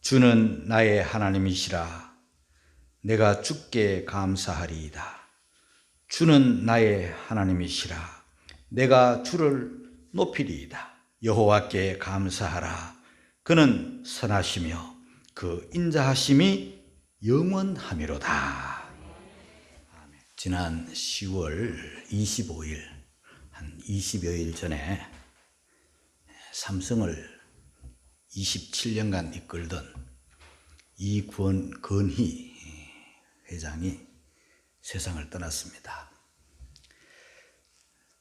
주는 나의 하나님이시라. 내가 주께 감사하리이다. 주는 나의 하나님이시라. 내가 주를 높이리이다. 여호와께 감사하라. 그는 선하시며 그 인자하심이 영원하미로다. 지난 10월 25일 한 20여일 전에 삼성을 27년간 이끌던 이건희 회장이 세상을 떠났습니다.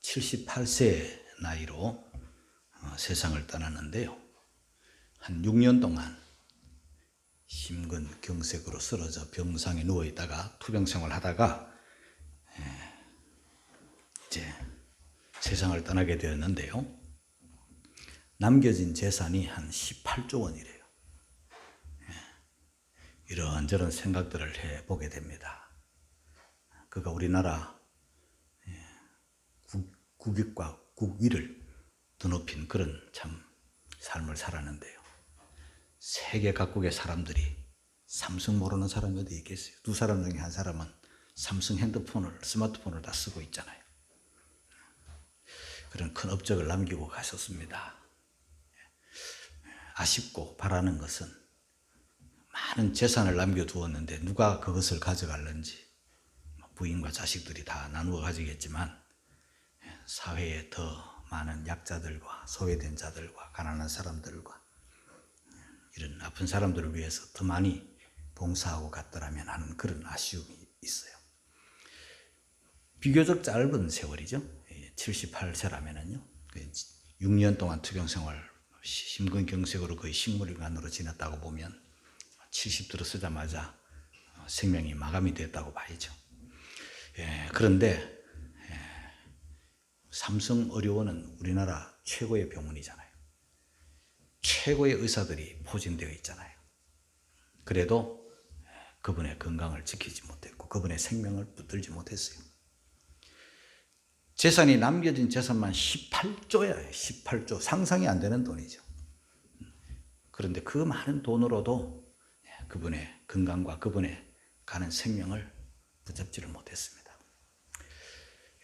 78세 나이로 세상을 떠났는데요. 한 6년 동안 심근경색으로 쓰러져 병상에 누워있다가 투병생활 하다가 이제 세상을 떠나게 되었는데요. 남겨진 재산이 한 18조 원이래요. 이런저런 생각들을 해보게 됩니다. 그가 우리나라 국익과 국위를 드높인 그런 참 삶을 살았는데요. 세계 각국의 사람들이 삼성 모르는 사람이 어디 있겠어요? 두 사람 중에 한 사람은 삼성 스마트폰을 다 쓰고 있잖아요. 그런 큰 업적을 남기고 가셨습니다. 아쉽고 바라는 것은 많은 재산을 남겨두었는데 누가 그것을 가져갈는지 부인과 자식들이 다 나누어 가지겠지만 사회에 더 많은 약자들과 소외된 자들과 가난한 사람들과 이런 아픈 사람들을 위해서 더 많이 봉사하고 갔더라면 하는 그런 아쉬움이 있어요. 비교적 짧은 세월이죠. 78세라면은요. 6년 동안 투병생활, 심근경색으로 거의 식물인간으로 지냈다고 보면 70 들어서자마자 생명이 마감이 됐다고 봐야죠. 그런데 삼성의료원은 우리나라 최고의 병원이잖아요. 최고의 의사들이 포진되어 있잖아요. 그래도 그분의 건강을 지키지 못했고 그분의 생명을 붙들지 못했어요. 재산이 남겨진 재산만 18조예요. 18조. 상상이 안 되는 돈이죠. 그런데 그 많은 돈으로도 그분의 건강과 그분의 가는 생명을 붙잡지를 못했습니다.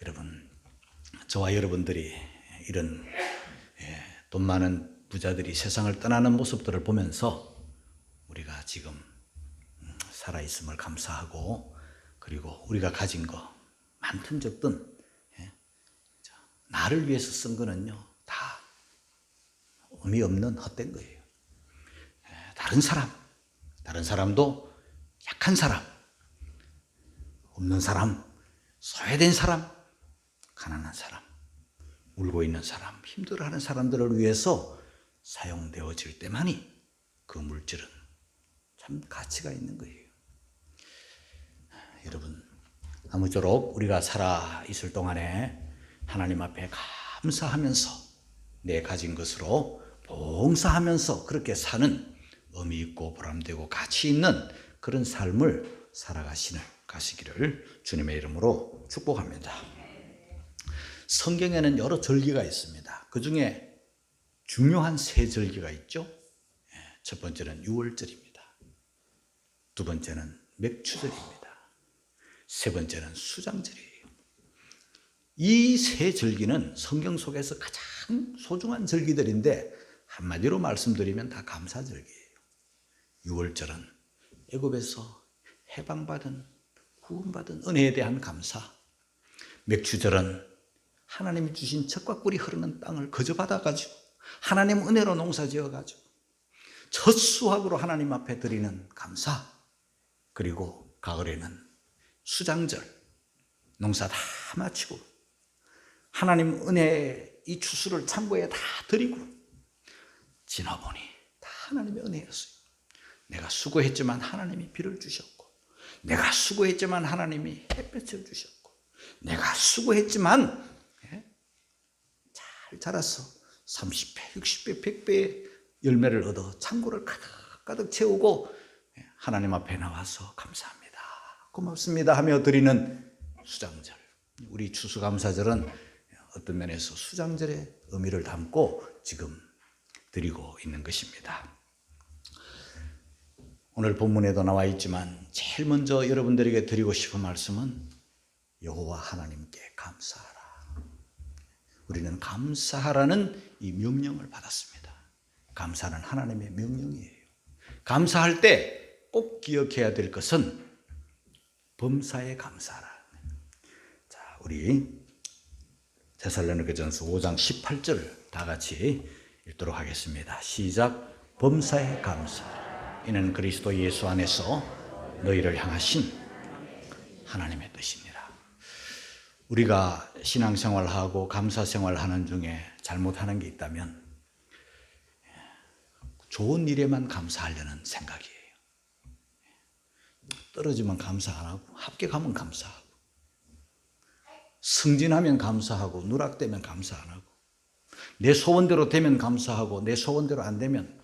여러분, 저와 여러분들이 이런 돈 많은 부자들이 세상을 떠나는 모습들을 보면서 우리가 지금 살아있음을 감사하고 그리고 우리가 가진 거 많든 적든 나를 위해서 쓴 거는요 다 의미 없는 헛된 거예요. 다른 사람도 약한 사람, 없는 사람, 소외된 사람, 가난한 사람, 울고 있는 사람, 힘들어하는 사람들을 위해서 사용되어질 때만이 그 물질은 참 가치가 있는 거예요. 여러분, 아무쪼록 우리가 살아있을 동안에 하나님 앞에 감사하면서 내 가진 것으로 봉사하면서 그렇게 사는 의미 있고 보람되고 가치 있는 그런 삶을 살아가시기를 주님의 이름으로 축복합니다. 성경에는 여러 절기가 있습니다. 그 중에 중요한 세 절기가 있죠. 첫 번째는 유월절입니다. 두 번째는 맥추절입니다. 세 번째는 수장절이에요. 이 세 절기는 성경 속에서 가장 소중한 절기들인데 한마디로 말씀드리면 다 감사절기예요. 유월절은 애굽에서 해방받은 구원받은 은혜에 대한 감사. 맥추절은 하나님이 주신 젖과 꿀이 흐르는 땅을 거저받아가지고 하나님 은혜로 농사지어가지고 첫 수확으로 하나님 앞에 드리는 감사. 그리고 가을에는 수장절, 농사 다 마치고 하나님 은혜의 이 추수를 창고에 다 드리고 지나보니 다 하나님의 은혜였어요. 내가 수고했지만 하나님이 비를 주셨고 내가 수고했지만 하나님이 햇볕을 주셨고 내가 수고했지만 잘 자라서 30배, 60배, 100배의 열매를 얻어 창고를 가득 채우고 하나님 앞에 나와서 감사합니다, 고맙습니다 하며 드리는 수장절. 우리 추수감사절은 어떤 면에서 수장절의 의미를 담고 지금 드리고 있는 것입니다. 오늘 본문에도 나와 있지만 제일 먼저 여러분들에게 드리고 싶은 말씀은 여호와 하나님께 감사하라. 우리는 감사하라는 이 명령을 받았습니다. 감사는 하나님의 명령이에요. 감사할 때 꼭 기억해야 될 것은 범사에 감사하라. 자, 우리 데살로니가전서 5장 18절 다 같이 읽도록 하겠습니다. 시작. 범사에 감사하라. 이는 그리스도 예수 안에서 너희를 향하신 하나님의 뜻이니라. 우리가 신앙생활하고 감사생활하는 중에 잘못하는 게 있다면 좋은 일에만 감사하려는 생각이에요. 떨어지면 감사 안 하고, 합격하면 감사하고, 승진하면 감사하고, 누락되면 감사 안 하고, 내 소원대로 되면 감사하고, 내 소원대로 안 되면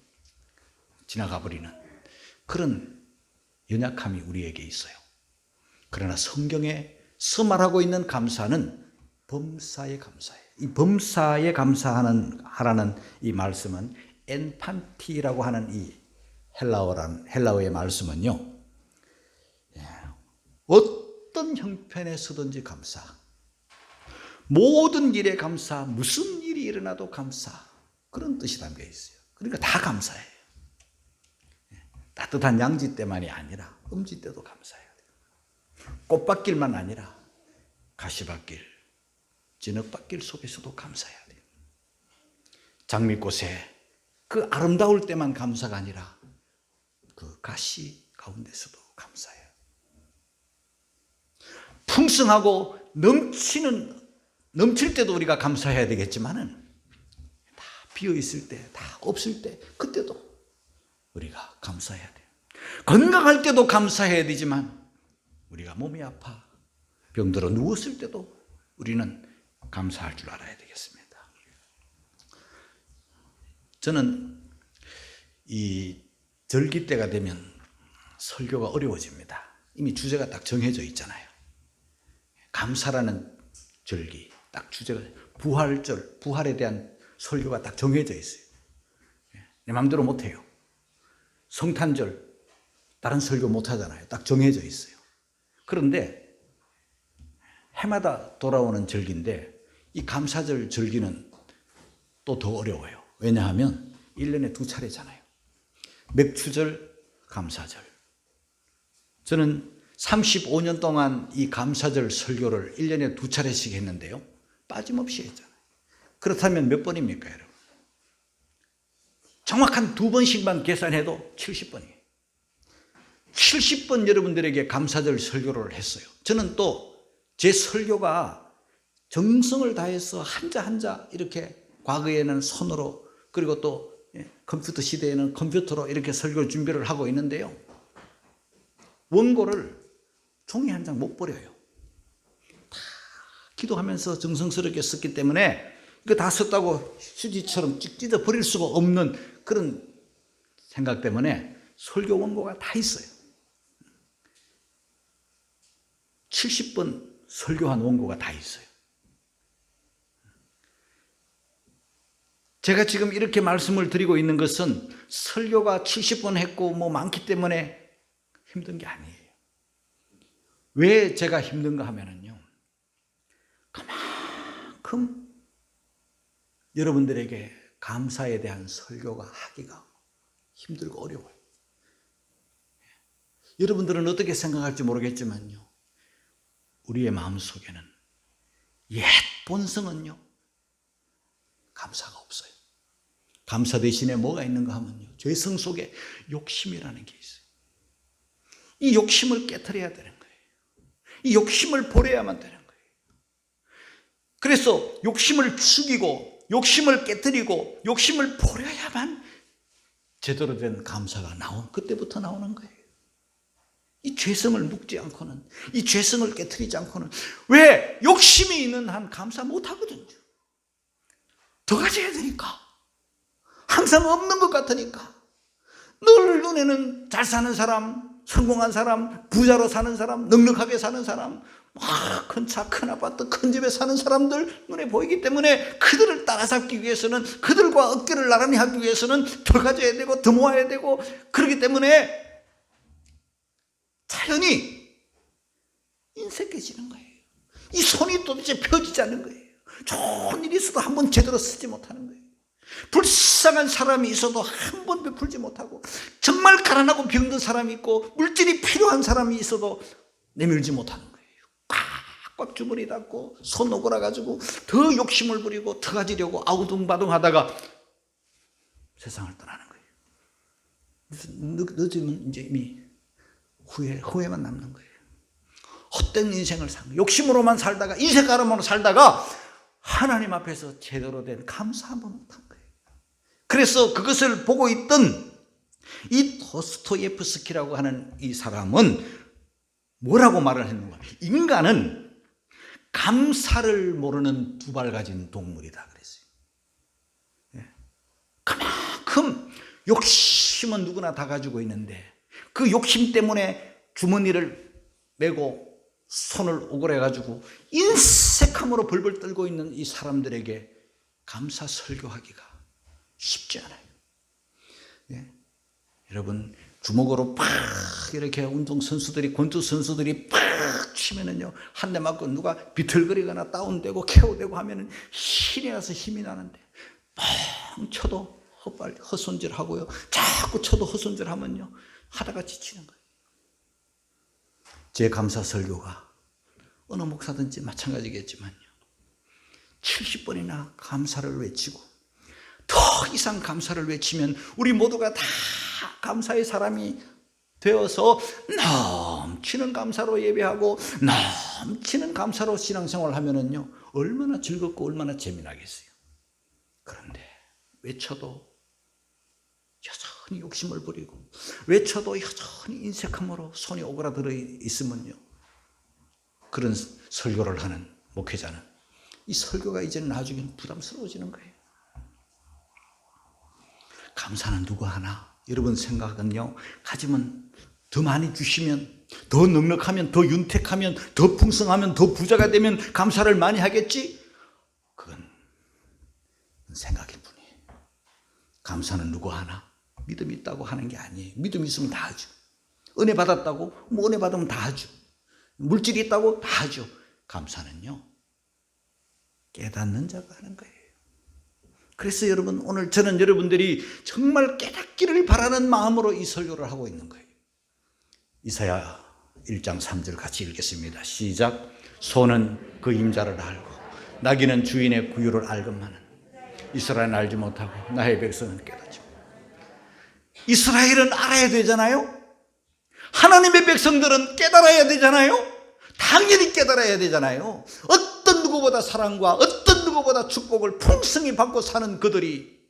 지나가 버리는 그런 연약함이 우리에게 있어요. 그러나 성경에서 말하고 있는 감사는 범사에 감사해요. 이 범사에 감사하라는 이 말씀은 엔판티라고 하는 이 헬라어의 말씀은요, 어떤 형편에 서든지 감사, 모든 일에 감사, 무슨 일이 일어나도 감사, 그런 뜻이 담겨 있어요. 그러니까 다 감사해요. 따뜻한 양지 때만이 아니라 음지 때도 감사해야 돼요. 꽃밭길만 아니라 가시밭길, 진흙밭길 속에서도 감사해야 돼요. 장미꽃에 그 아름다울 때만 감사가 아니라 그 가시 가운데서도 감사해요. 풍성하고 넘칠 때도 우리가 감사해야 되겠지만은 다 비어 있을 때, 다 없을 때, 그때도 우리가 감사해야 돼요. 건강할 때도 감사해야 되지만 우리가 몸이 아파 병들어 누웠을 때도 우리는 감사할 줄 알아야 되겠습니다. 저는 이 절기 때가 되면 설교가 어려워집니다. 이미 주제가 딱 정해져 있잖아요. 감사라는 절기, 딱 주제가 부활절, 부활에 대한 설교가 딱 정해져 있어요. 내 마음대로 못해요. 성탄절, 다른 설교 못하잖아요. 딱 정해져 있어요. 그런데 해마다 돌아오는 절기인데 이 감사절 절기는 또 더 어려워요. 왜냐하면 1년에 2차례잖아요. 맥추절, 감사절. 저는 35년 동안 이 감사절 설교를 1년에 2차례씩 했는데요. 빠짐없이 했잖아요. 그렇다면 몇 번입니까, 여러분? 정확한 2번씩만 계산해도 70번이에요. 70번 여러분들에게 감사절 설교를 했어요. 저는 또 제 설교가 정성을 다해서 한자 한자 이렇게 과거에는 손으로 그리고 또 컴퓨터 시대에는 컴퓨터로 이렇게 설교 준비를 하고 있는데요. 원고를 종이 한 장 못 버려요. 다 기도하면서 정성스럽게 썼기 때문에 이거 다 썼다고 휴지처럼 찢어 버릴 수가 없는 그런 생각 때문에 설교 원고가 다 있어요. 70번 설교한 원고가 다 있어요. 제가 지금 이렇게 말씀을 드리고 있는 것은 설교가 70번 했고 뭐 많기 때문에 힘든 게 아니에요. 왜 제가 힘든가 하면은요, 그만큼 여러분들에게 감사에 대한 설교가 하기가 힘들고 어려워요. 여러분들은 어떻게 생각할지 모르겠지만요, 우리의 마음속에는 옛 본성은요, 감사가 없어요. 감사 대신에 뭐가 있는가 하면요, 죄성 속에 욕심이라는 게 있어요. 이 욕심을 깨트려야 되는 거예요. 이 욕심을 버려야만 되는 거예요. 그래서 욕심을 죽이고 욕심을 깨트리고 욕심을 버려야만 제대로 된 감사가 그때부터 나오는 거예요. 이 죄성을 묵지 않고는, 이 죄성을 깨트리지 않고는, 왜? 욕심이 있는 한 감사 못 하거든요. 더 가져야 되니까. 항상 없는 것 같으니까. 늘 눈에는 잘 사는 사람, 성공한 사람, 부자로 사는 사람, 넉넉하게 사는 사람, 큰 차, 큰 아파트, 큰 집에 사는 사람들 눈에 보이기 때문에 그들을 따라잡기 위해서는, 그들과 어깨를 나란히 하기 위해서는 더 가져야 되고 더 모아야 되고, 그렇기 때문에 자연히 인색해지는 거예요. 이 손이 도대체 펴지지 않는 거예요. 좋은 일이 있어도 한 번 제대로 쓰지 못하는 거예요. 불쌍한 사람이 있어도 한 번 베풀지 못하고, 정말 가난하고 병든 사람이 있고 물질이 필요한 사람이 있어도 내밀지 못하는 거예요. 꽉꽉 주머니 닫고 손 오그라 가지고 더 욕심을 부리고 더 가지려고 아우둥바둥 하다가 세상을 떠나는 거예요. 그래서 늦으면 이제 이미 후회만 남는 거예요. 헛된 인생을 산 거예요. 욕심으로만 살다가, 인색가람으로 살다가 하나님 앞에서 제대로 된 감사 한번 못한 거예요. 그래서 그것을 보고 있던 이 도스토예프스키라고 하는 이 사람은 뭐라고 말을 했는가? 인간은 감사를 모르는 두 발 가진 동물이다 그랬어요. 그만큼 욕심은 누구나 다 가지고 있는데, 그 욕심 때문에 주머니를 메고 손을 오그려 가지고 인색함으로 벌벌 떨고 있는 이 사람들에게 감사 설교하기가 쉽지 않아요. 예? 여러분, 주먹으로 팍 이렇게 운동선수들이, 권투선수들이 팍 치면은요, 한 대 맞고 누가 비틀거리거나 다운되고 KO되고 하면은 신이 나서 힘이 나는데, 뻥 쳐도 헛손질 하고요, 자꾸 쳐도 헛손질 하면요, 하다가 지치는 거예요. 제 감사 설교가 어느 목사든지 마찬가지겠지만요, 70번이나 감사를 외치고 더 이상 감사를 외치면 우리 모두가 다 감사의 사람이 되어서 넘치는 감사로 예배하고 넘치는 감사로 신앙생활을 하면은요, 얼마나 즐겁고 얼마나 재미나겠어요. 그런데 외쳐도 여전히 욕심을 부리고, 외쳐도 여전히 인색함으로 손이 오그라들어 있으면요, 그런 설교를 하는 목회자는 이 설교가 이제는 나중에는 부담스러워지는 거예요. 감사는 누구 하나? 여러분 생각은요, 가지면 더 많이 주시면, 더 넉넉하면, 더 윤택하면, 더 풍성하면, 더 부자가 되면 감사를 많이 하겠지? 그건 생각일 뿐이에요. 감사는 누구 하나? 믿음 있다고 하는 게 아니에요. 믿음 있으면 다 하죠. 은혜 받았다고? 뭐 은혜 받으면 다 하죠. 물질이 있다고? 다 하죠. 감사는요, 깨닫는 자가 하는 거예요. 그래서 여러분, 오늘 저는 여러분들이 정말 깨닫기를 바라는 마음으로 이 설교를 하고 있는 거예요. 이사야 1장 3절 같이 읽겠습니다. 시작. 소는 그 임자를 알고 나귀는 주인의 구유를 알건만은 이스라엘은 알지 못하고 나의 백성은 깨닫지 못하고. 이스라엘은 알아야 되잖아요. 하나님의 백성들은 깨달아야 되잖아요. 당연히 깨달아야 되잖아요. 어떤 누구보다 사랑과 어떤 누구보다 축복을 풍성히 받고 사는 그들이,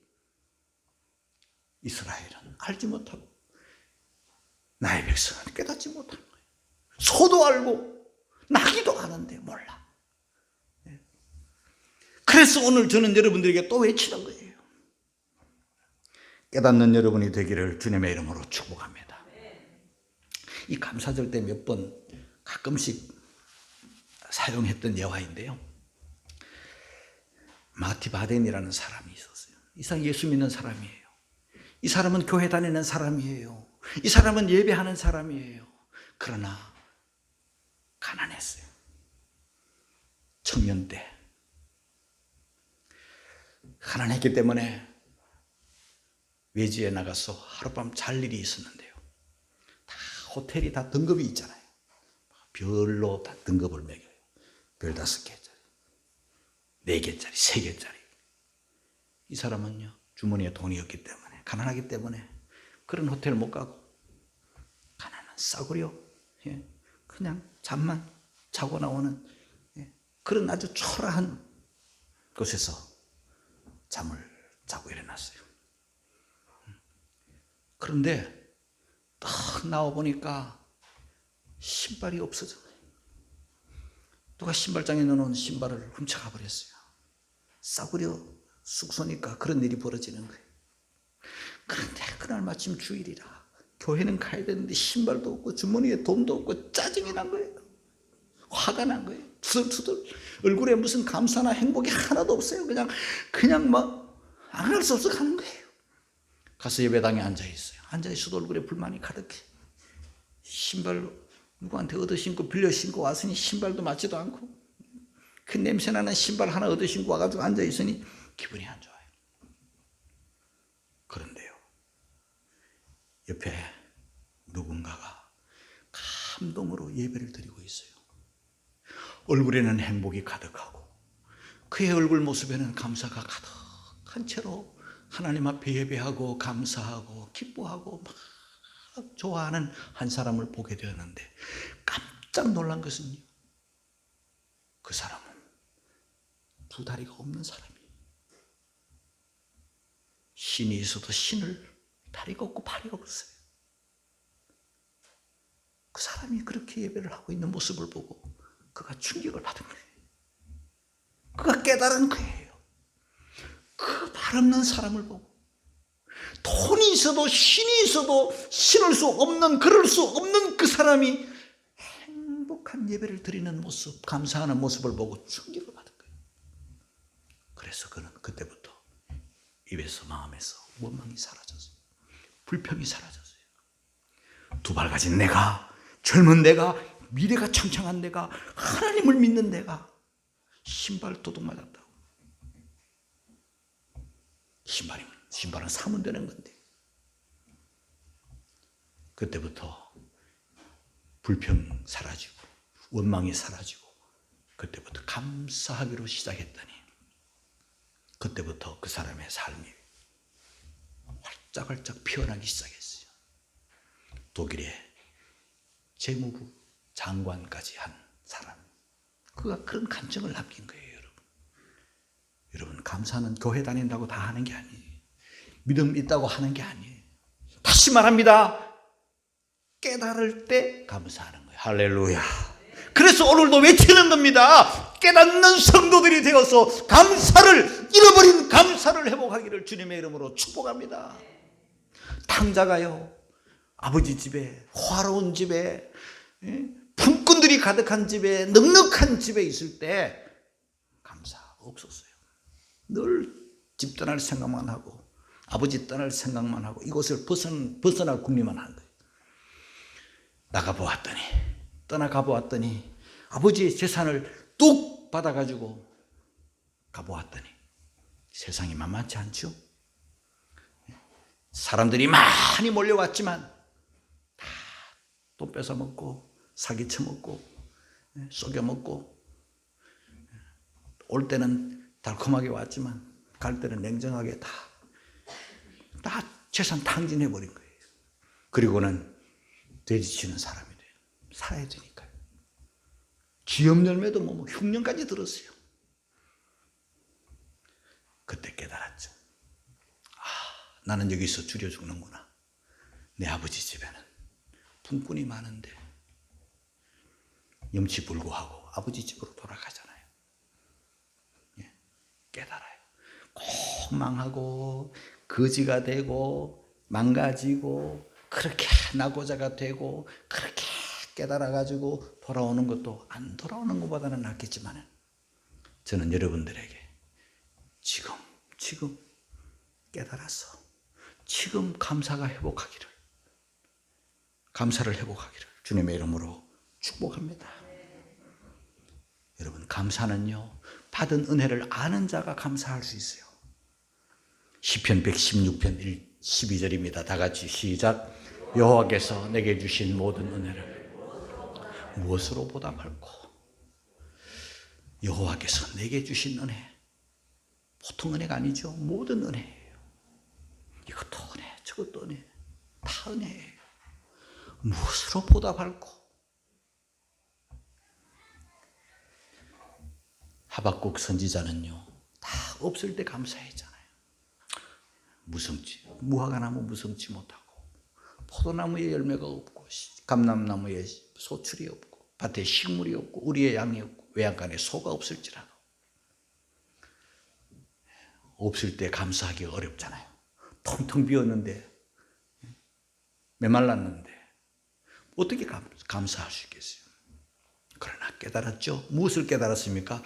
이스라엘은 알지 못하고 나의 백성은 깨닫지 못하는 거예요. 소도 알고 나귀도 아는데 몰라. 그래서 오늘 저는 여러분들에게 또 외치는 거예요. 깨닫는 여러분이 되기를 주님의 이름으로 축복합니다. 이 감사절 때 몇 번 가끔씩 사용했던 예화인데요, 마티 바덴이라는 사람이 있었어요. 이 사람 예수 믿는 사람이에요. 이 사람은 교회 다니는 사람이에요. 이 사람은 예배하는 사람이에요. 그러나 가난했어요. 청년 때 가난했기 때문에 외지에 나가서 하룻밤 잘 일이 있었는데요, 다 호텔이 다 등급이 있잖아요. 별로 다 등급을 매겨요. 별 5개짜리, 4개짜리, 3개짜리. 이 사람은요, 주머니에 돈이 없기 때문에, 가난하기 때문에 그런 호텔 못 가고, 가난한 싸구려, 그냥 잠만 자고 나오는 그런 아주 초라한 곳에서 잠을 자고 일어났어요. 그런데 딱 나와보니까 신발이 없어져. 누가 신발장에 넣어놓은 신발을 훔쳐가 버렸어요. 싸구려 숙소니까 그런 일이 벌어지는 거예요. 그런데 그날 마침 주일이라 교회는 가야 되는데 신발도 없고 주머니에 돈도 없고 짜증이 난 거예요. 화가 난 거예요. 투덜투덜 얼굴에 무슨 감사나 행복이 하나도 없어요. 그냥 막 안 할 수 없어 가는 거예요. 가서 예배당에 앉아있어요. 앉아있어도 얼굴에 불만이 가득해. 신발 누구한테 얻어 신고 빌려 신고 왔으니 신발도 맞지도 않고 그 냄새나는 신발 하나 얻어 신고 와가지고 앉아있으니 기분이 안 좋아요. 그런데요, 옆에 누군가가 감동으로 예배를 드리고 있어요. 얼굴에는 행복이 가득하고 그의 얼굴 모습에는 감사가 가득한 채로 하나님 앞에 예배하고 감사하고 기뻐하고 막 좋아하는 한 사람을 보게 되었는데, 깜짝 놀란 것은요, 그 사람은 두 다리가 없는 사람이에요. 신이 있어도 신을 다리가 없고 팔이 없어요. 그 사람이 그렇게 예배를 하고 있는 모습을 보고 그가 충격을 받은 거예요. 그가 깨달은 거예요. 그 발 없는 사람을 보고 돈이 있어도 신이 있어도 신을 수 없는, 그럴 수 없는 그 사람이 행복한 예배를 드리는 모습, 감사하는 모습을 보고 충격을 받은 거예요. 그래서 그는 그때부터 입에서 마음에서 원망이 사라졌어요. 불평이 사라졌어요. 두 발 가진 내가, 젊은 내가, 미래가 창창한 내가, 하나님을 믿는 내가 신발 도둑 맞았다고. 신발은 사면 되는 건데. 그때부터 불평 사라지고 원망이 사라지고 그때부터 감사하기로 시작했더니 그때부터 그 사람의 삶이 활짝활짝 피어나기 시작했어요. 독일의 재무부 장관까지 한 사람, 그가 그런 감정을 남긴 거예요. 여러분, 감사는 교회 다닌다고 다 하는 게 아니에요. 믿음 있다고 하는 게 아니에요. 다시 말합니다. 깨달을 때 감사하는 거예요. 할렐루야. 그래서 오늘도 외치는 겁니다. 깨닫는 성도들이 되어서 감사를, 잃어버린 감사를 회복하기를 주님의 이름으로 축복합니다. 탕자가요, 아버지 집에, 화로운 집에, 품꾼들이 가득한 집에, 넉넉한 집에 있을 때 감사 없었어요. 늘 집 떠날 생각만 하고 아버지 떠날 생각만 하고 이곳을 벗어날 궁리만 한 거예요. 떠나가 보았더니 아버지의 재산을 뚝 받아가지고 가보았더니 세상이 만만치 않죠. 사람들이 많이 몰려왔지만 다 돈 뺏어 먹고 사기쳐 먹고 속여 먹고, 올 때는 달콤하게 왔지만 갈 때는 냉정하게 다 재산 탕진해버린 거예요. 그리고는 돼지치는 사람이 돼요. 살아야 되니까요. 기업 열매도 뭐 흉년까지 들었어요. 그때 깨달았죠. 나는 여기서 줄여 죽는구나. 내 아버지 집에는 품꾼이 많은데 염치불구하고 아버지 집으로 돌아가잖아요. 깨달아요. 꼭 망하고 거지가 되고 망가지고 그렇게 나고자가 되고 그렇게 깨달아가지고 돌아오는 것도 안 돌아오는 것보다는 낫겠지만, 저는 여러분들에게 지금 깨달아서 지금 감사를 회복하기를 주님의 이름으로 축복합니다. 여러분, 감사는요, 받은 은혜를 아는 자가 감사할 수 있어요. 시편 116편 12절입니다. 다 같이 시작. 여호와께서 내게 주신 모든 은혜를 무엇으로 보답할꼬? 여호와께서 내게 주신 은혜, 보통 은혜가 아니죠. 모든 은혜예요. 이것도 은혜, 저것도 은혜, 다 은혜예요. 무엇으로 보답할꼬? 하박국 선지자는요, 다 없을 때 감사했잖아요. 무화과나무 무성치 못하고, 포도나무에 열매가 없고, 감람나무에 소출이 없고, 밭에 식물이 없고, 우리의 양이 없고, 외양간에 소가 없을지라도 없을 때 감사하기가 어렵잖아요. 텅텅 비었는데, 메말랐는데 어떻게 감사할 수 있겠어요? 그러나 깨달았죠. 무엇을 깨달았습니까?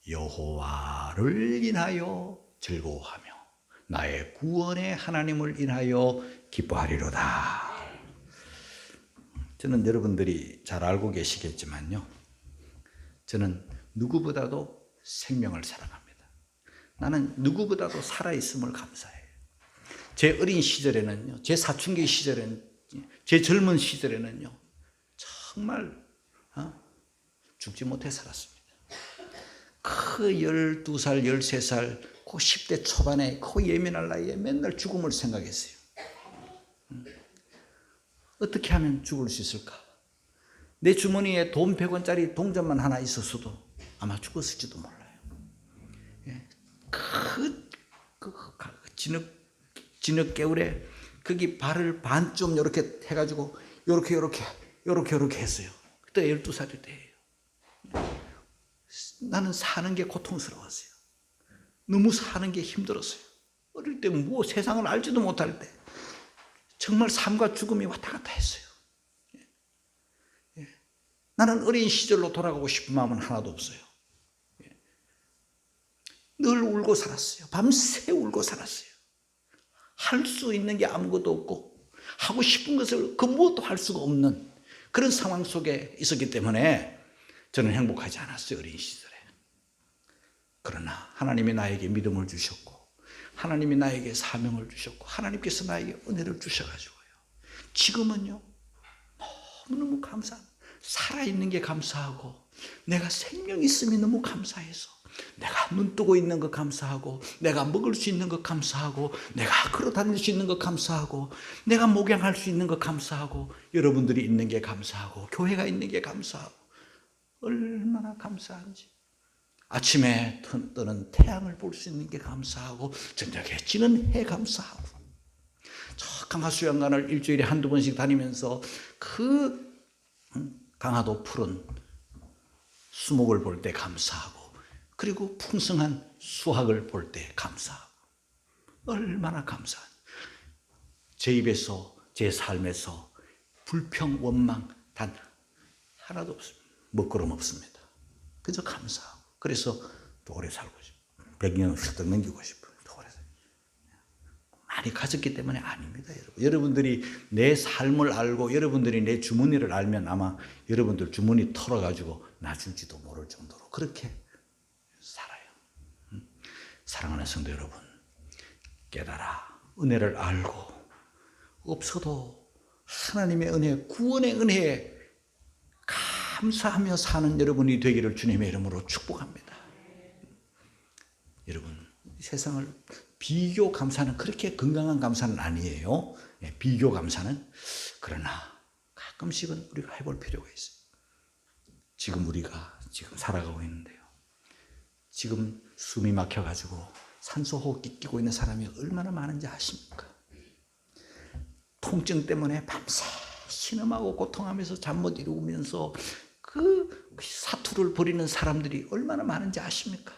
여호와를 인하여 즐거워하며 나의 구원의 하나님을 인하여 기뻐하리로다. 저는 여러분들이 잘 알고 계시겠지만요, 저는 누구보다도 생명을 사랑합니다. 나는 누구보다도 살아있음을 감사해요. 제 어린 시절에는요, 제 사춘기 시절에는, 제 젊은 시절에는요, 정말 죽지 못해 살았습니다. 그 12살, 13살, 그 10대 초반에 그 예민할 나이에 맨날 죽음을 생각했어요. 어떻게 하면 죽을 수 있을까? 내 주머니에 돈 100원짜리 동전만 하나 있었어도 아마 죽었을지도 몰라요. 진흙 개울에 거기 발을 반쯤 이렇게 해가지고 요렇게 했어요. 그때 12살일 때예요. 나는 사는 게 고통스러웠어요. 너무 사는 게 힘들었어요. 어릴 때 뭐 세상을 알지도 못할 때 정말 삶과 죽음이 왔다 갔다 했어요. 나는 어린 시절로 돌아가고 싶은 마음은 하나도 없어요. 늘 울고 살았어요. 밤새 울고 살았어요. 할 수 있는 게 아무것도 없고 하고 싶은 것을 그 무엇도 할 수가 없는 그런 상황 속에 있었기 때문에 저는 행복하지 않았어요. 어린 시절에. 그러나 하나님이 나에게 믿음을 주셨고 하나님이 나에게 사명을 주셨고 하나님께서 나에게 은혜를 주셔가지고요, 지금은요 너무너무 감사합니다. 살아있는 게 감사하고 내가 생명 있음이 너무 감사해서 내가 눈 뜨고 있는 것 감사하고 내가 먹을 수 있는 것 감사하고 내가 걸어 다닐 수 있는 것 감사하고 내가 목양할 수 있는 것 감사하고 여러분들이 있는 게 감사하고 교회가 있는 게 감사하고 얼마나 감사한지. 아침에 뜨는 태양을 볼 수 있는 게 감사하고 저녁에 지는 해 감사하고 저 강화수양관을 일주일에 한두 번씩 다니면서 그 강화도 푸른 수목을 볼 때 감사하고 그리고 풍성한 수확을 볼 때 감사하고 얼마나 감사한. 제 입에서 제 삶에서 불평 원망 단 하나도 없습니다. 먹구름 없습니다. 그저 감사하고 그래서 더 오래 살고 싶어요. 100년을 훌쩍 넘기고 싶어요. 더 오래 살고 많이 가졌기 때문에 아닙니다. 여러분. 여러분들이 내 삶을 알고 여러분들이 내 주머니를 알면 아마 여러분들 주머니 털어가지고 놔줄지도 모를 정도로 그렇게 살아요. 사랑하는 성도 여러분, 깨달아 은혜를 알고 없어도 하나님의 은혜, 구원의 은혜에 감사하며 사는 여러분이 되기를 주님의 이름으로 축복합니다. 여러분, 세상을 비교 감사는 그렇게 건강한 감사는 아니에요. 비교 감사는. 그러나 가끔씩은 우리가 해볼 필요가 있어요. 지금 우리가 살아가고 있는데요, 지금 숨이 막혀가지고 산소호흡기 끼고 있는 사람이 얼마나 많은지 아십니까? 통증 때문에 밤새 신음하고 고통하면서 잠 못 이루면서 그 사투를 벌이는 사람들이 얼마나 많은지 아십니까?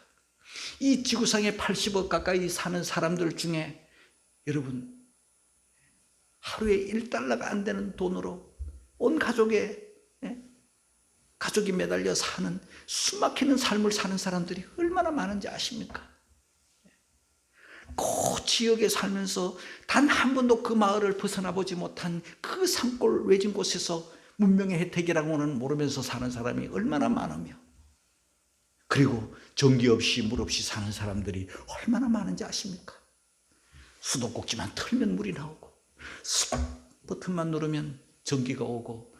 이 지구상에 80억 가까이 사는 사람들 중에 여러분 하루에 1달러가 안 되는 돈으로 온 가족이 매달려 사는 숨막히는 삶을 사는 사람들이 얼마나 많은지 아십니까? 그 지역에 살면서 단 한 번도 그 마을을 벗어나 보지 못한 그 산골 외진 곳에서 문명의 혜택이라고는 모르면서 사는 사람이 얼마나 많으며 그리고 전기 없이 물 없이 사는 사람들이 얼마나 많은지 아십니까? 수도꼭지만 틀면 물이 나오고 버튼만 누르면 전기가 오고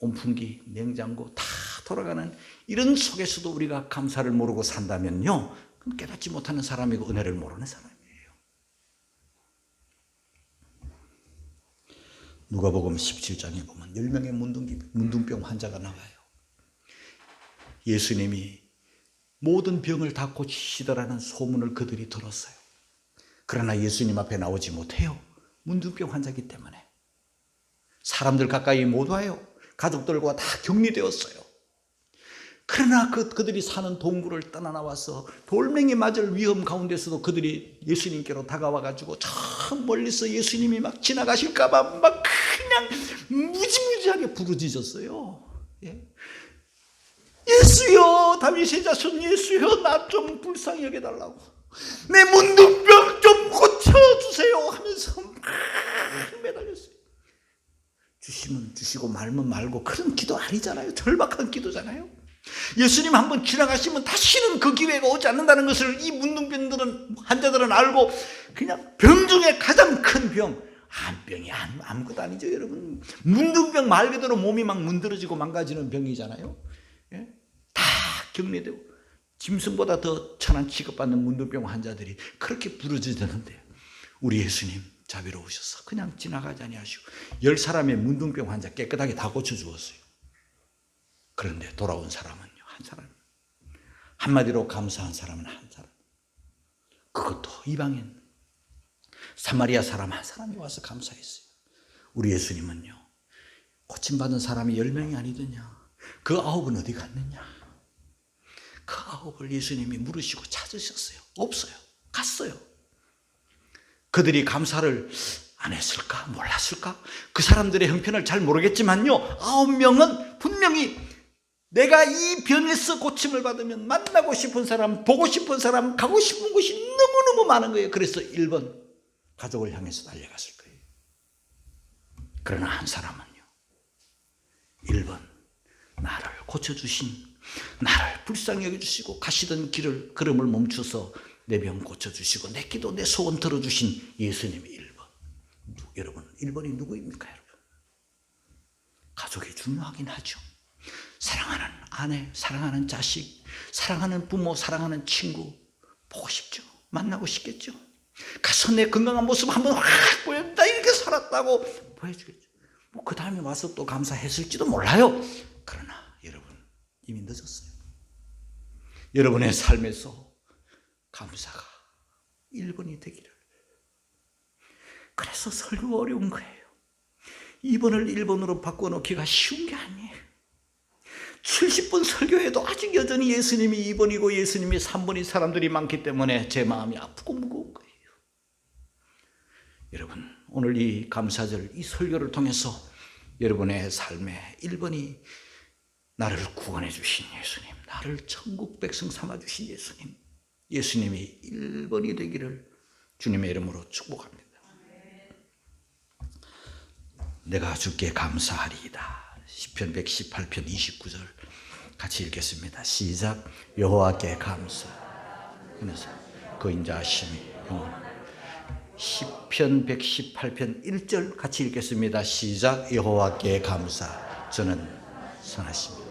온풍기, 냉장고 다 돌아가는 이런 속에서도 우리가 감사를 모르고 산다면요, 그건 깨닫지 못하는 사람이고 은혜를 모르는 사람이에요. 누가복음 17장에 보면 10명의 문둥병 환자가 나와요. 예수님이 모든 병을 다 고치시더라는 소문을 그들이 들었어요. 그러나 예수님 앞에 나오지 못해요. 문둥병 환자이기 때문에. 사람들 가까이 못 와요. 가족들과 다 격리되었어요. 그러나 그들이 사는 동굴을 떠나 나와서 돌멩이 맞을 위험 가운데서도 그들이 예수님께로 다가와가지고 저 멀리서 예수님이 막 지나가실까봐 막 그냥 무지무지하게 부르짖었어요. 예수여, 다윗의 자손 예수여, 나 좀 불쌍히 여겨달라고, 내 문둥병 좀 고쳐주세요 하면서 막 매달렸어요. 주시면 부르시고 말면 말고 그런 기도 아니잖아요. 절박한 기도잖아요. 예수님 한번 지나가시면 다시는 그 기회가 오지 않는다는 것을 이 문둥병들은, 환자들은 알고 그냥 병 중에 가장 큰 병, 암병이 아무것도 아니죠, 여러분. 문둥병 말 그대로 몸이 막 문드러지고 망가지는 병이잖아요. 예? 다 격리되고 짐승보다 더 천한 취급받는 문둥병 환자들이 그렇게 부르짖는데요. 우리 예수님 자비로우셔서 그냥 지나가지 아니하시고 10사람의 문둥병 환자 깨끗하게 다 고쳐주었어요. 그런데 돌아온 사람은요, 한 사람. 한마디로 감사한 사람은 한 사람. 그것도 이방인 사마리아 사람 한 사람이 와서 감사했어요. 우리 예수님은요, 고침받은 사람이 10명이 아니더냐, 그 9은 어디 갔느냐. 그 9을 예수님이 물으시고 찾으셨어요. 없어요. 갔어요. 그들이 감사를 안 했을까? 몰랐을까? 그 사람들의 형편을 잘 모르겠지만요, 9명은 분명히 내가 이 병에서 고침을 받으면 만나고 싶은 사람, 보고 싶은 사람, 가고 싶은 곳이 너무너무 많은 거예요. 그래서 1번 가족을 향해서 달려갔을 거예요. 그러나 한 사람은요, 1번 나를 고쳐주신, 나를 불쌍히 여겨주시고 가시던 길을, 걸음을 멈춰서 내 병 고쳐주시고 내 기도, 내 소원 들어주신 예수님이 1번. 여러분, 1번이 누구입니까, 여러분? 가족이 중요하긴 하죠. 사랑하는 아내, 사랑하는 자식, 사랑하는 부모, 사랑하는 친구 보고 싶죠. 만나고 싶겠죠. 가서 내 건강한 모습 한번 확 보여, 나 이렇게 살았다고 보여주겠죠. 뭐 그 다음에 와서 또 감사했을지도 몰라요. 그러나 여러분, 이미 늦었어요. 여러분의 삶에서 감사가 1번이 되기를. 그래서 설교가 어려운 거예요. 2번을 1번으로 바꿔놓기가 쉬운 게 아니에요. 70번 설교해도 아직 여전히 예수님이 2번이고 예수님이 3번인 사람들이 많기 때문에 제 마음이 아프고 무거운 거예요. 여러분, 오늘 이 감사절, 이 설교를 통해서 여러분의 삶에 1번이 나를 구원해 주신 예수님, 나를 천국 백성 삼아 주신 예수님, 예수님이 1번이 되기를 주님의 이름으로 축복합니다. 내가 주께 감사하리이다. 시편 118편 29절 같이 읽겠습니다. 시작. 여호와께 감사. 그래서 그 인자하심이 영원. 시편 118편 1절 같이 읽겠습니다. 시작. 여호와께 감사. 저는 선하십니다.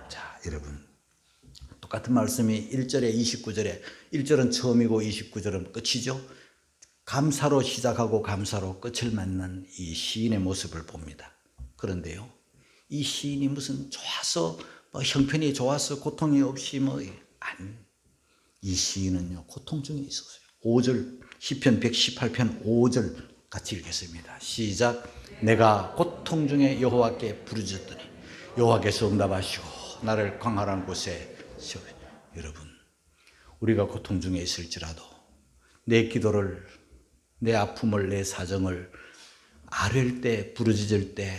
자, 여러분, 똑같은 말씀이 1절에 29절에, 1절은 처음이고 29절은 끝이죠. 감사로 시작하고 감사로 끝을 맺는 이 시인의 모습을 봅니다. 그런데요, 이 시인이 무슨 좋아서 형편이 좋아서 고통이 없이 아니, 이 시인은요 고통 중에 있었어요. 5절, 시편 118편 5절 같이 읽겠습니다. 시작. 내가 고통 중에 여호와께 부르짖더니 여호와께서 응답하시고 나를 광활한 곳에 세우시고. 여러분, 우리가 고통 중에 있을지라도 내 기도를, 내 아픔을, 내 사정을 아뢰일 때, 부르짖을 때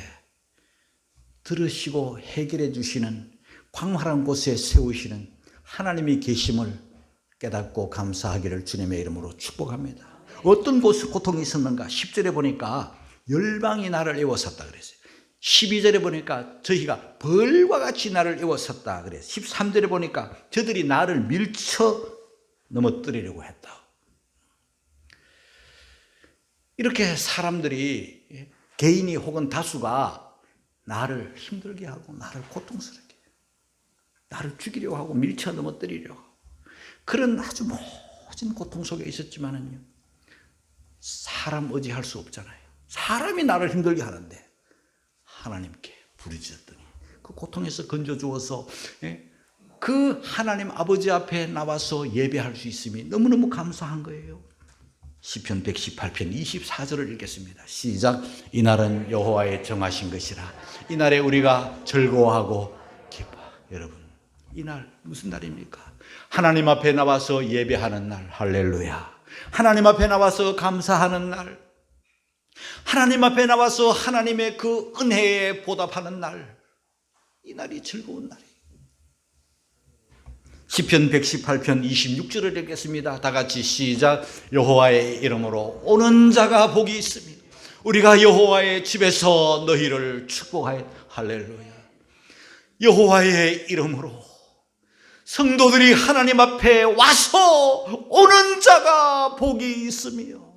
들으시고 해결해 주시는, 광활한 곳에 세우시는 하나님이 계심을 깨닫고 감사하기를 주님의 이름으로 축복합니다. 어떤 곳에 고통이 있었는가? 10절에 보니까 열방이 나를 애워쌌다 그랬어요. 12절에 보니까 저희가 벌과 같이 나를 애워쌌다 그랬어요. 13절에 보니까 저들이 나를 밀쳐 넘어뜨리려고 했다. 이렇게 사람들이, 개인이 혹은 다수가 나를 힘들게 하고 나를 고통스럽게, 나를 죽이려고 하고 밀쳐 넘어뜨리려고 하고 그런 아주 모진 고통 속에 있었지만은요, 사람 의지할 수 없잖아요. 사람이 나를 힘들게 하는데 하나님께 부르짖었더니 그 고통에서 건져주어서 그 하나님 아버지 앞에 나와서 예배할 수 있음이 너무너무 감사한 거예요. 시편 118편 24절을 읽겠습니다. 시작. 이날은 여호와의 정하신 것이라. 이날에 우리가 즐거워하고 기뻐. 여러분, 이날 무슨 날입니까? 하나님 앞에 나와서 예배하는 날. 할렐루야. 하나님 앞에 나와서 감사하는 날. 하나님 앞에 나와서 하나님의 그 은혜에 보답하는 날. 이 날이 즐거운 날이에요. 시편 118편 26절을 읽겠습니다. 다 같이 시작. 여호와의 이름으로 오는 자가 복이 있으며 우리가 여호와의 집에서 너희를 축복하여 할렐루야. 여호와의 이름으로 성도들이 하나님 앞에 와서 오는 자가 복이 있으며,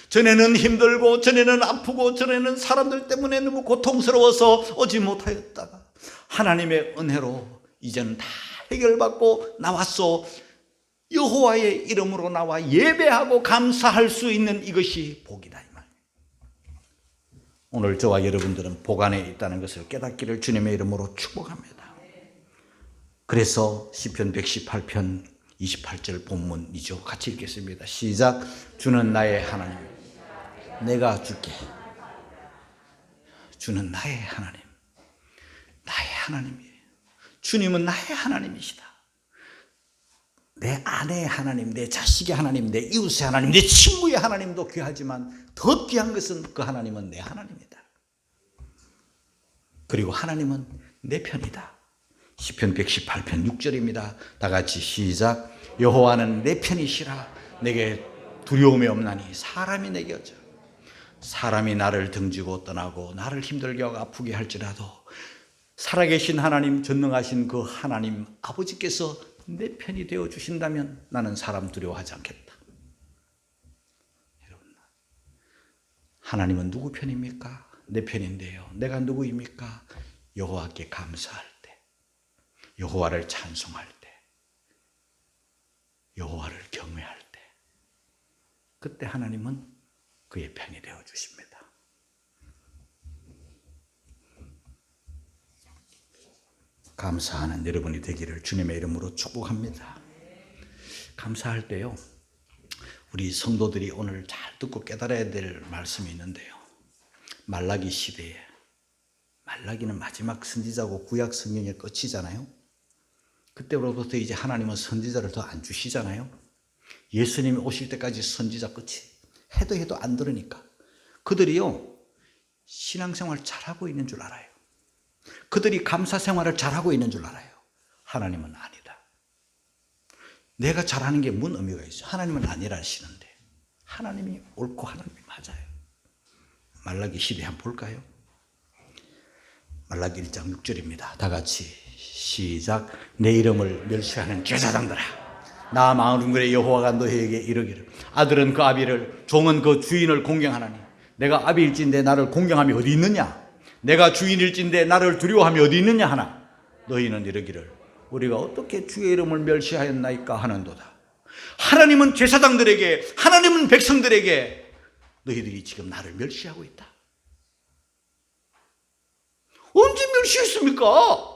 전에는 힘들고 전에는 아프고 전에는 사람들 때문에 너무 고통스러워서 오지 못하였다가 하나님의 은혜로 이제는 다 해결받고 나와서 여호와의 이름으로 나와 예배하고 감사할 수 있는 이것이 복이다 이 말. 오늘 저와 여러분들은 복 안에 있다는 것을 깨닫기를 주님의 이름으로 축복합니다. 그래서 시편 118편 28절 본문이죠. 같이 읽겠습니다. 시작. 주는 나의 하나님, 내가 주께. 주는 나의 하나님, 나의 하나님이에요. 주님은 나의 하나님이시다. 내 아내의 하나님, 내 자식의 하나님, 내 이웃의 하나님, 내 친구의 하나님도 귀하지만 더 귀한 것은 그 하나님은 내 하나님이다. 그리고 하나님은 내 편이다. 시편 118편 6절입니다. 다 같이 시작. 여호와는 내 편이시라. 내게 두려움이 없나니 사람이 내게 어쩌. 사람이 나를 등지고 떠나고 나를 힘들게 하고 아프게 할지라도 살아계신 하나님, 전능하신 그 하나님 아버지께서 내 편이 되어 주신다면 나는 사람 두려워하지 않겠다. 여러분, 하나님은 누구 편입니까? 내 편인데요. 내가 누구입니까? 여호와께 감사할 때, 여호와를 찬송할 때, 여호와를 경외할 때, 그때 하나님은 그의 편이 되어 주십니다. 감사하는 여러분이 되기를 주님의 이름으로 축복합니다. 감사할 때요, 우리 성도들이 오늘 잘 듣고 깨달아야 될 말씀이 있는데요. 말라기 시대에, 말라기는 마지막 선지자고 구약 성경의 끝이잖아요. 그때로부터 이제 하나님은 선지자를 더 안 주시잖아요. 예수님이 오실 때까지 선지자 끝이. 해도 안 들으니까 그들이요, 신앙생활 잘하고 있는 줄 알아요. 그들이 감사생활을 잘하고 있는 줄 알아요. 하나님은 아니다. 내가 잘하는 게 뭔 의미가 있어? 하나님은 아니라시는데. 하나님이 옳고 하나님이 맞아요. 말라기 시대 한번 볼까요? 말라기 1장 6절입니다. 다 같이 시작. 내 이름을 멸시하는 제사장들아, 나 만군의 여호와가 너희에게 이르기를, 아들은 그 아비를, 종은 그 주인을 공경하나니 내가 아비일진데 나를 공경함이 어디 있느냐? 내가 주인일진데 나를 두려워함이 어디 있느냐 하나, 너희는 이르기를 우리가 어떻게 주의 이름을 멸시하였나이까 하는도다. 하나님은 제사장들에게, 하나님은 백성들에게 너희들이 지금 나를 멸시하고 있다. 언제 멸시했습니까?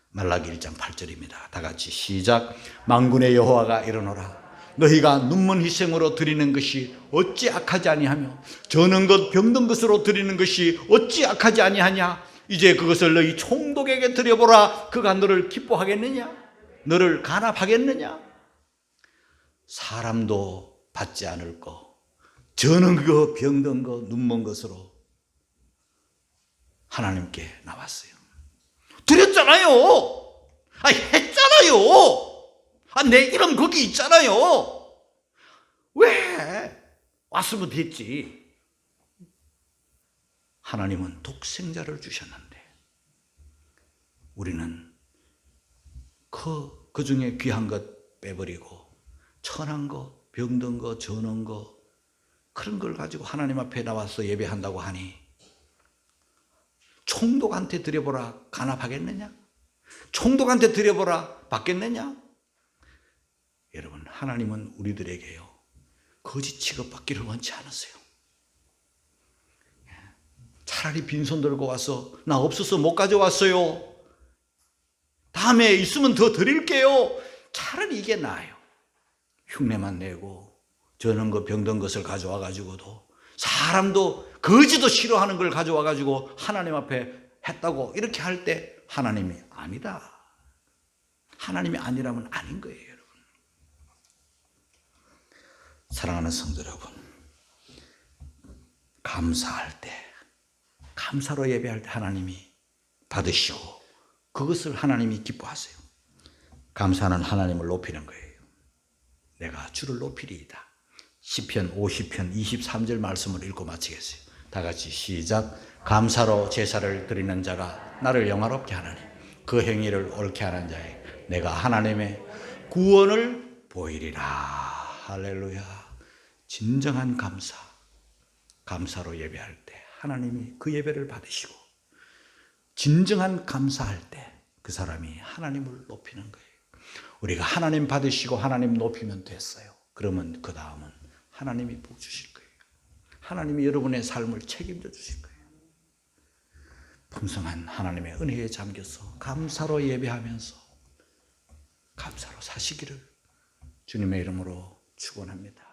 말라기 1장 8절입니다. 다 같이 시작. 만군의 여호와가 이르노라, 너희가 눈먼 희생으로 드리는 것이 어찌 악하지 아니하며 저는 것 병든 것으로 드리는 것이 어찌 악하지 아니하냐. 이제 그것을 너희 총독에게 드려보라. 그가 너를 기뻐하겠느냐? 너를 간합하겠느냐? 사람도 받지 않을 거, 저는 그 병든 거 눈먼 것으로 하나님께 나왔어요. 드렸잖아요. 했잖아요. 내 이름 거기 있잖아요. 왜? 왔으면 됐지. 하나님은 독생자를 주셨는데 우리는 그 중에 귀한 것 빼버리고 천한 거, 병든 거, 저는 거, 그런 걸 가지고 하나님 앞에 나와서 예배한다고 하니 총독한테 드려보라 간합하겠느냐? 총독한테 드려보라 받겠느냐? 여러분, 하나님은 우리들에게요, 거짓 취급받기를 원치 않으세요. 차라리 빈손 들고 와서 나 없어서 못 가져왔어요, 다음에 있으면 더 드릴게요, 차라리 이게 나아요. 흉내만 내고 저는 그 병든 것을 가져와 가지고도, 사람도 거지도 싫어하는 걸 가져와 가지고 하나님 앞에 했다고 이렇게 할 때 하나님이 아니다. 하나님이 아니라면 아닌 거예요, 여러분. 사랑하는 성도 여러분, 감사할 때, 감사로 예배할 때 하나님이 받으시고 그것을 하나님이 기뻐하세요. 감사는 하나님을 높이는 거예요. 내가 주를 높이리이다. 시편 50편 23절 말씀을 읽고 마치겠어요. 다 같이 시작. 감사로 제사를 드리는 자가 나를 영화롭게 하나니 그 행위를 옳게 하는 자에 내가 하나님의 구원을 보이리라. 할렐루야. 진정한 감사. 감사로 예배할 때 하나님이 그 예배를 받으시고, 진정한 감사할 때 그 사람이 하나님을 높이는 거예요. 우리가 하나님 받으시고 하나님 높이면 됐어요. 그러면 그 다음은 하나님이 복 주실 거예요. 하나님이 여러분의 삶을 책임져 주실 거예요. 풍성한 하나님의 은혜에 잠겨서 감사로 예배하면서 감사로 사시기를 주님의 이름으로 축원합니다.